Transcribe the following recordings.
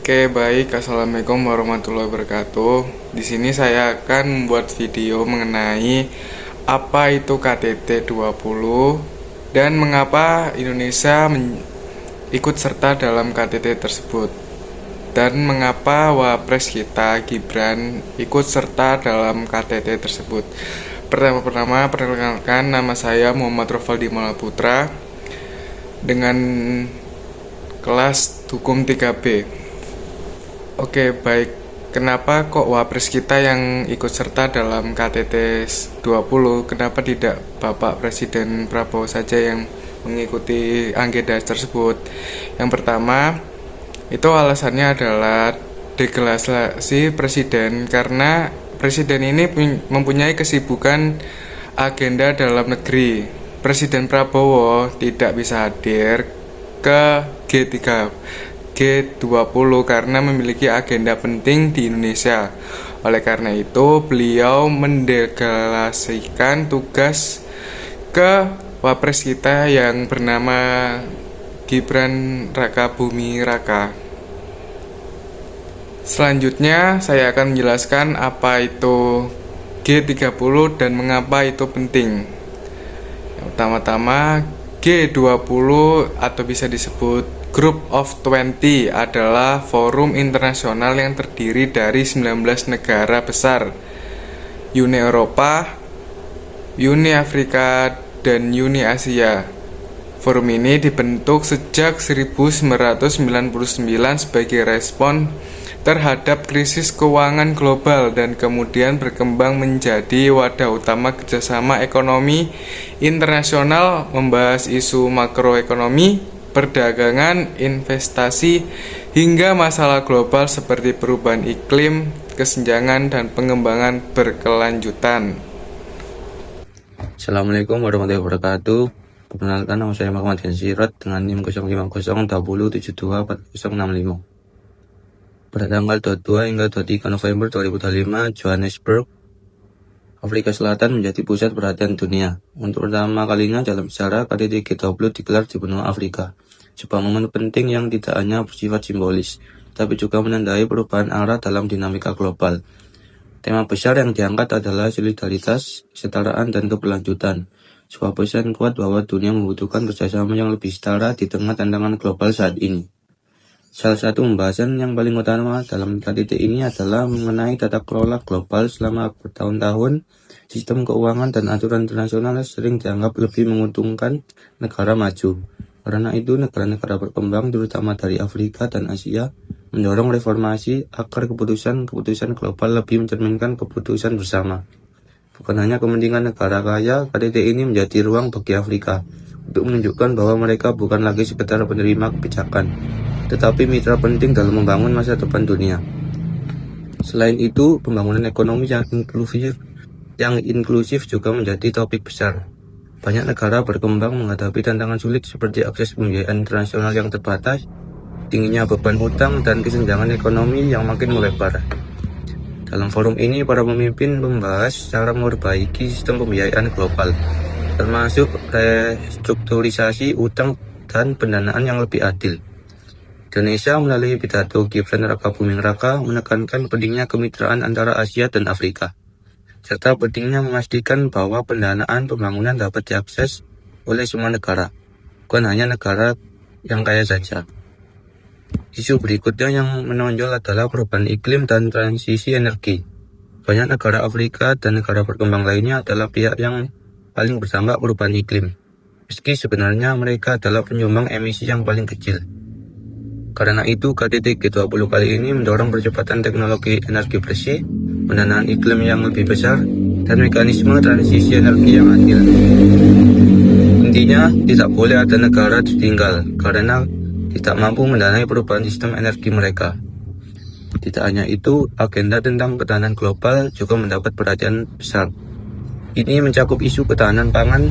Oke, baik. Assalamualaikum warahmatullahi wabarakatuh. Di sini saya akan membuat video mengenai apa itu KTT 20 dan mengapa Indonesia ikut serta dalam KTT tersebut. Dan mengapa Wapres kita Gibran ikut serta dalam KTT tersebut. Pertama-tama perkenalkan, nama saya Muhammad Rofaldi Malaputra dengan kelas Hukum 3B. Oke, baik. Kenapa kok Wapres kita yang ikut serta dalam KTT 20? Kenapa tidak Bapak Presiden Prabowo saja yang mengikuti agenda tersebut? Yang pertama, itu alasannya adalah deklarasi presiden, karena presiden ini mempunyai kesibukan agenda dalam negeri. Presiden Prabowo tidak bisa hadir ke G20 karena memiliki agenda penting di Indonesia. Oleh karena itu, beliau mendeklarasikan tugas ke Wapres kita yang bernama Gibran Raka Buming Raka. Selanjutnya saya akan menjelaskan apa itu G30 dan mengapa itu penting. Yang pertama-tama, G20 atau bisa disebut Group of 20 adalah forum internasional yang terdiri dari 19 negara besar, Uni Eropa, Uni Afrika, dan Uni Asia. Forum ini dibentuk sejak 1999 sebagai respon terhadap krisis keuangan global dan kemudian berkembang menjadi wadah utama kerjasama ekonomi internasional, membahas isu makroekonomi, perdagangan, investasi, hingga masalah global seperti perubahan iklim, kesenjangan, dan pengembangan berkelanjutan. Assalamualaikum warahmatullahi wabarakatuh. Perkenalkan, nama saya Muhammad Sirat dengan NIM 050 pada tanggal 22 hingga 23 November 2025, Johannesburg, Afrika Selatan menjadi pusat perhatian dunia. Untuk pertama kalinya dalam sejarah, KTT G20 digelar di benua Afrika. Sebuah momen penting yang tidak hanya bersifat simbolis, tapi juga menandai perubahan arah dalam dinamika global. Tema besar yang diangkat adalah solidaritas, kesetaraan, dan keberlanjutan. Sebuah pesan kuat bahwa dunia membutuhkan kerjasama yang lebih setara di tengah tantangan global saat ini. Salah satu pembahasan yang paling utama dalam KTT ini adalah mengenai tata kelola global. Selama bertahun-tahun, sistem keuangan dan aturan internasional sering dianggap lebih menguntungkan negara maju. Karena itu, negara-negara berkembang, terutama dari Afrika dan Asia, mendorong reformasi agar keputusan global lebih mencerminkan keputusan bersama. Bukan hanya kepentingan negara kaya, KTT ini menjadi ruang bagi Afrika untuk menunjukkan bahwa mereka bukan lagi sekedar penerima kebijakan, tetapi mitra penting dalam membangun masa depan dunia. Selain itu, pembangunan ekonomi yang inklusif juga menjadi topik besar. Banyak negara berkembang menghadapi tantangan sulit seperti akses pembiayaan internasional yang terbatas, tingginya beban hutang, dan kesenjangan ekonomi yang makin melebar. Dalam forum ini, para pemimpin membahas cara memperbaiki sistem pembiayaan global, termasuk restrukturisasi utang dan pendanaan yang lebih adil. Indonesia melalui pidato Gibran Raka Buming Raka menekankan pentingnya kemitraan antara Asia dan Afrika, serta pentingnya memastikan bahwa pendanaan pembangunan dapat diakses oleh semua negara, bukan hanya negara yang kaya saja. Isu berikutnya yang menonjol adalah perubahan iklim dan transisi energi. Banyak negara Afrika dan negara berkembang lainnya adalah pihak yang paling berdampak perubahan iklim, meski sebenarnya mereka adalah penyumbang emisi yang paling kecil. Karena itu, KTT G20 kali ini mendorong percepatan teknologi energi bersih, pendanaan iklim yang lebih besar, dan mekanisme transisi energi yang adil. Intinya, tidak boleh ada negara tertinggal karena tidak mampu mendanai perubahan sistem energi mereka. Tidak hanya itu, agenda tentang ketahanan global juga mendapat perhatian besar. Ini mencakup isu ketahanan pangan,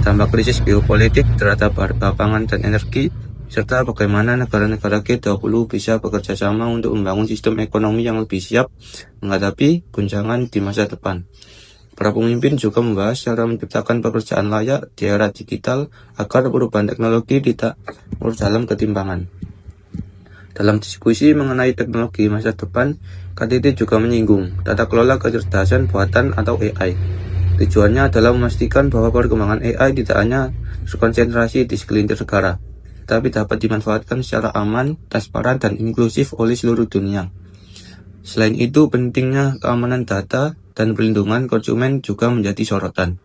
dampak krisis geopolitik terhadap harga pangan dan energi, serta bagaimana negara-negara G20 bisa bekerja sama untuk membangun sistem ekonomi yang lebih siap menghadapi guncangan di masa depan. Para pemimpin juga membahas cara menciptakan pekerjaan layak di era digital agar perubahan teknologi tidak larut dalam ketimpangan. Dalam diskusi mengenai teknologi masa depan, KTT juga menyinggung tata kelola kecerdasan buatan atau AI. Tujuannya adalah memastikan bahwa perkembangan AI tidak hanya terkonsentrasi di segelintir negara, tetapi dapat dimanfaatkan secara aman, transparan, dan inklusif oleh seluruh dunia. Selain itu, pentingnya keamanan data dan perlindungan konsumen juga menjadi sorotan.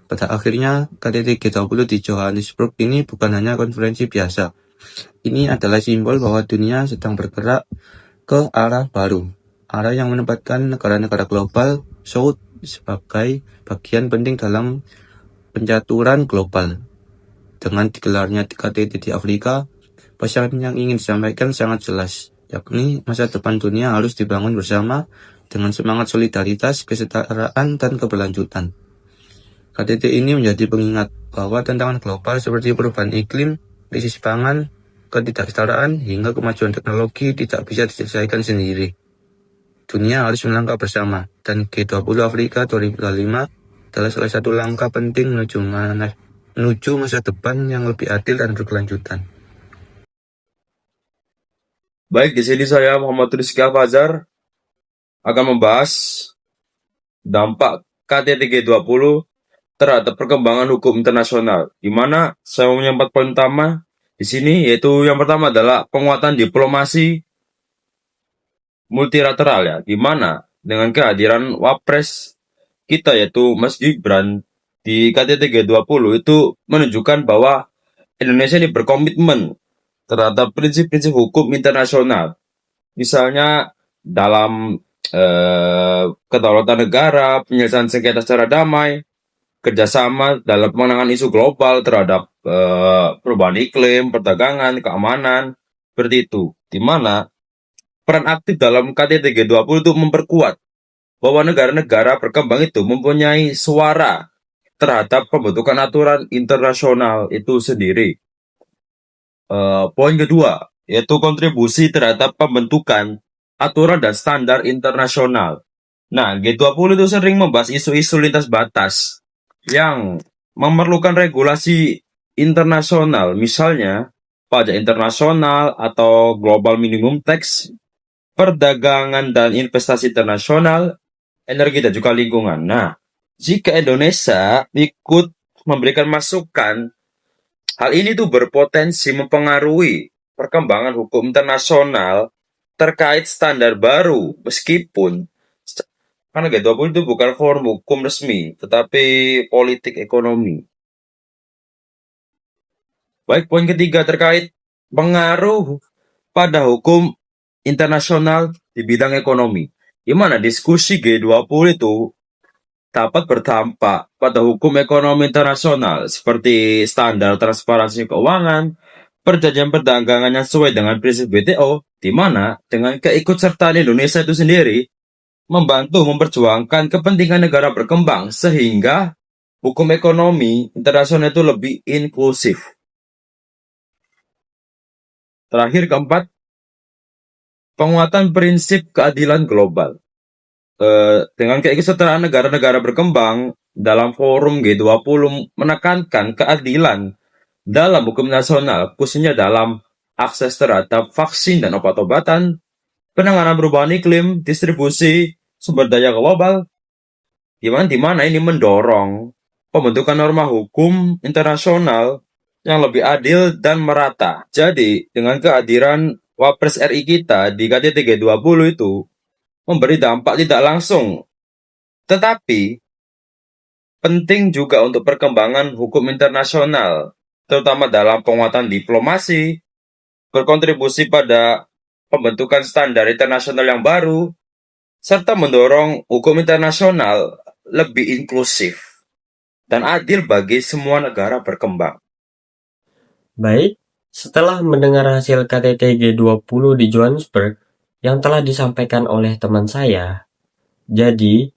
Pada akhirnya, KTT G20 di Johannesburg ini bukan hanya konferensi biasa. Ini adalah simbol bahwa dunia sedang bergerak ke arah baru, arah yang menempatkan negara-negara global South sebagai bagian penting dalam pencaturan global. Dengan digelarnya KTT di Afrika, pesan yang ingin disampaikan sangat jelas, yakni masa depan dunia harus dibangun bersama dengan semangat solidaritas, kesetaraan, dan keberlanjutan. KTT ini menjadi pengingat bahwa tantangan global seperti perubahan iklim, krisis pangan, ketidaksetaraan, hingga kemajuan teknologi tidak bisa diselesaikan sendiri. Dunia harus melangkah bersama, dan G20 Afrika 2005 adalah salah satu langkah penting menuju masa depan yang lebih adil dan berkelanjutan. Baik, di sini saya Muhammad Rizky Al-Fazar akan membahas dampak KTT G20 terhadap perkembangan hukum internasional, di mana saya punya 4 poin utama di sini, yaitu yang pertama adalah penguatan diplomasi multilateral ya, di mana dengan kehadiran Wapres kita yaitu Mas Gibran di KTT G20 itu menunjukkan bahwa Indonesia ini berkomitmen terhadap prinsip-prinsip hukum internasional. Misalnya dalam kedaulatan negara, penyelesaian sengketa secara damai, kerjasama dalam penanganan isu global terhadap perubahan iklim, perdagangan, keamanan, seperti itu. Di mana peran aktif dalam KTT G20 itu memperkuat bahwa negara-negara berkembang itu mempunyai suara terhadap pembentukan aturan internasional itu sendiri. Poin kedua, yaitu kontribusi terhadap pembentukan aturan dan standar internasional. Nah, G20 itu sering membahas isu-isu lintas batas yang memerlukan regulasi internasional, misalnya pajak internasional atau global minimum tax, perdagangan dan investasi internasional, energi dan juga lingkungan. Nah, jika Indonesia ikut memberikan masukan, hal ini tuh berpotensi mempengaruhi perkembangan hukum internasional terkait standar baru, meskipun karena G20 itu bukan forum hukum resmi, tetapi politik ekonomi. Baik, poin ketiga terkait pengaruh pada hukum internasional di bidang ekonomi, di mana diskusi G20 itu dapat berdampak pada hukum ekonomi internasional seperti standar transparansi keuangan, perjanjian perdagangan yang sesuai dengan prinsip WTO, di mana dengan keikutsertaan Indonesia itu sendiri membantu memperjuangkan kepentingan negara berkembang sehingga hukum ekonomi internasional itu lebih inklusif. Terakhir, keempat, penguatan prinsip keadilan global. Dengan keikutsertaan negara-negara berkembang dalam forum G20 menekankan keadilan dalam hukum nasional, khususnya dalam akses terhadap vaksin dan obat-obatan, penanganan perubahan iklim, distribusi sumber daya global, di mana ini mendorong pembentukan norma hukum internasional yang lebih adil dan merata. Jadi, dengan kehadiran Wapres RI kita di KTT G20 itu memberi dampak tidak langsung, tetapi penting juga untuk perkembangan hukum internasional, terutama dalam penguatan diplomasi, berkontribusi pada pembentukan standar internasional yang baru, serta mendorong hukum internasional lebih inklusif dan adil bagi semua negara berkembang. Baik, setelah mendengar hasil KTT G20 di Johannesburg yang telah disampaikan oleh teman saya, jadi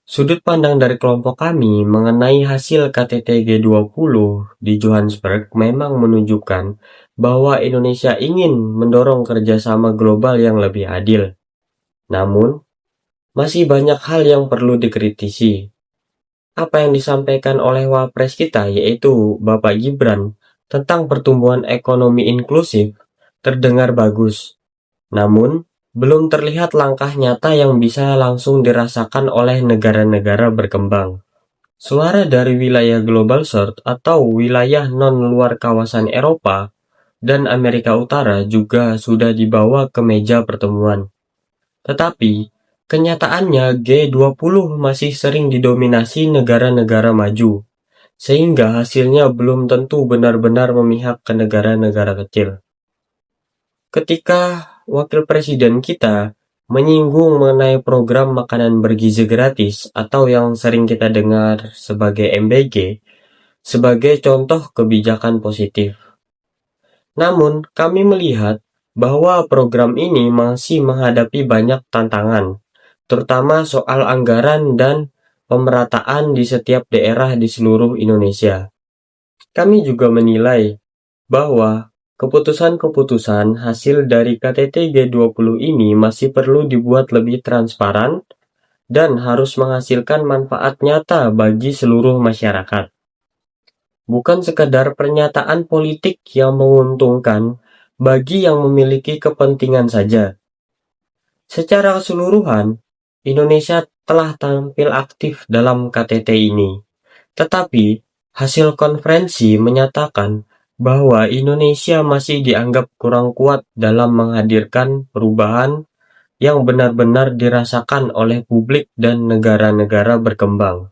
sudut pandang dari kelompok kami mengenai hasil KTT G20 di Johannesburg memang menunjukkan bahwa Indonesia ingin mendorong kerjasama global yang lebih adil. Namun, masih banyak hal yang perlu dikritisi. Apa yang disampaikan oleh Wapres kita, yaitu Bapak Gibran, tentang pertumbuhan ekonomi inklusif, terdengar bagus. Namun, belum terlihat langkah nyata yang bisa langsung dirasakan oleh negara-negara berkembang. Suara dari wilayah Global South atau wilayah non-luar kawasan Eropa dan Amerika Utara juga sudah dibawa ke meja pertemuan. Tetapi, kenyataannya G20 masih sering didominasi negara-negara maju, sehingga hasilnya belum tentu benar-benar memihak ke negara-negara kecil. Ketika wakil presiden kita menyinggung mengenai program makanan bergizi gratis atau yang sering kita dengar sebagai MBG, sebagai contoh kebijakan positif. Namun, kami melihat bahwa program ini masih menghadapi banyak tantangan, terutama soal anggaran dan pemerataan di setiap daerah di seluruh Indonesia. Kami juga menilai bahwa keputusan-keputusan hasil dari KTT G20 ini masih perlu dibuat lebih transparan dan harus menghasilkan manfaat nyata bagi seluruh masyarakat. Bukan sekadar pernyataan politik yang menguntungkan bagi yang memiliki kepentingan saja. Secara keseluruhan, Indonesia telah tampil aktif dalam KTT ini. Tetapi, hasil konferensi menyatakan bahwa Indonesia masih dianggap kurang kuat dalam menghadirkan perubahan yang benar-benar dirasakan oleh publik dan negara-negara berkembang.